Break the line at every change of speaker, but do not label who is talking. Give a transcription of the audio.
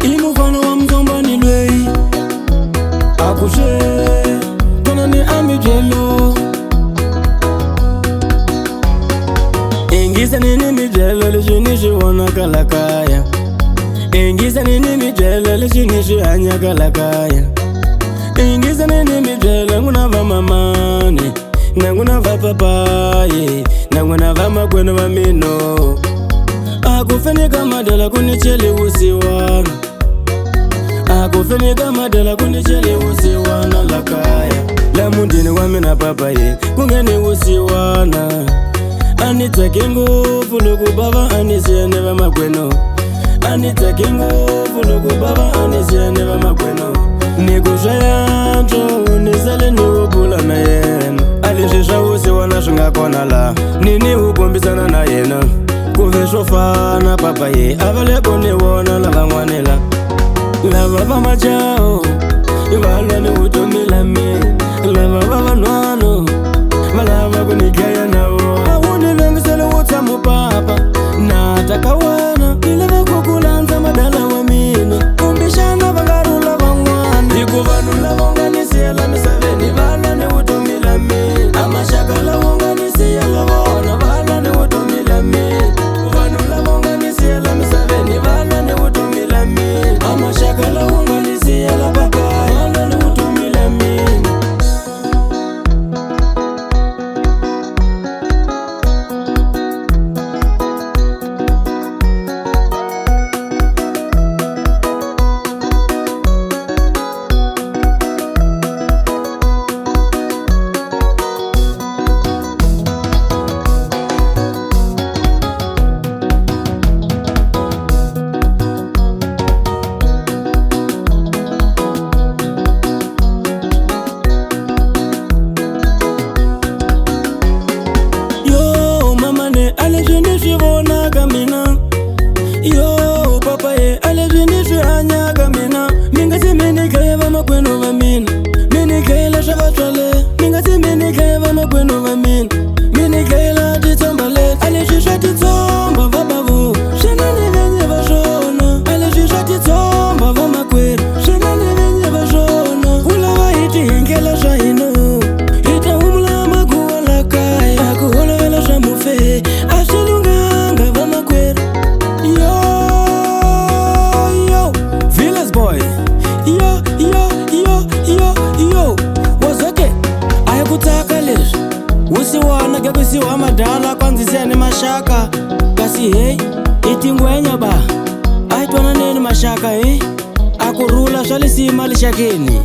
Imufano wa mzombani lwei akushe kona ni amijelo Ingisa nini mijelo lishinishi wana kalakaya Ingisa nini mijelo lishinishi anya kalakaya Ingisa nini mijelo ngunava mamani Nangunava papaye Nangunava makweno wa mino Akufenika madala kunichele usiwana Akufenika madala kunichele usiwana lakaya La mundini wamina papaye kungeni usiwana Anitake nguvu lukubaba anisiene wa makweno Anitake nguvu lukubaba anisiene wa makweno Nikushayanto nisale ni upula na yena Alishisha usiwana shungakona la Nini ukumbisana na yena Kuvesho fana papaye avaleko niwona lava ngwanela Lava vama chao Ivala ni utomila me Lava vama nwano Valava kunikaya nao Awuni lengisele utamu papa Nataka wana Ileva kukulanza madala wa mina Kumbishana vangarula vangwana Ikuvanula vonganisiela misaveni Vala ni utomila me Amashakala vonganisiela vona Vala ni utomila me Kuvanula vonganisiela misaveni Vala ni utomila me Amashakala vonganisiela papa Vala ni utomila me Yo, papa ye, alejinishi anyaga mina Mingasi minikaya vama kwenu vamina Minikaila shavatwale Mingasi minikaya vama kwenu vamina Minikaila titombale Alejisha titomba vabavu Shenani venye vashona Alejisha titomba vama kwenu Shenani venye vashona Ula waiti ingela shahino Ita umlama kuwala kaya Kuhola vela shamufe Ashilunganga vama kwenu Yo, wazoke ayakutaka leswi usiwana ke kusiwa madala kwanziseni mashaka kasi hey itingwenya ba ayitwana neni mashaka akurula swa lisima lixakeni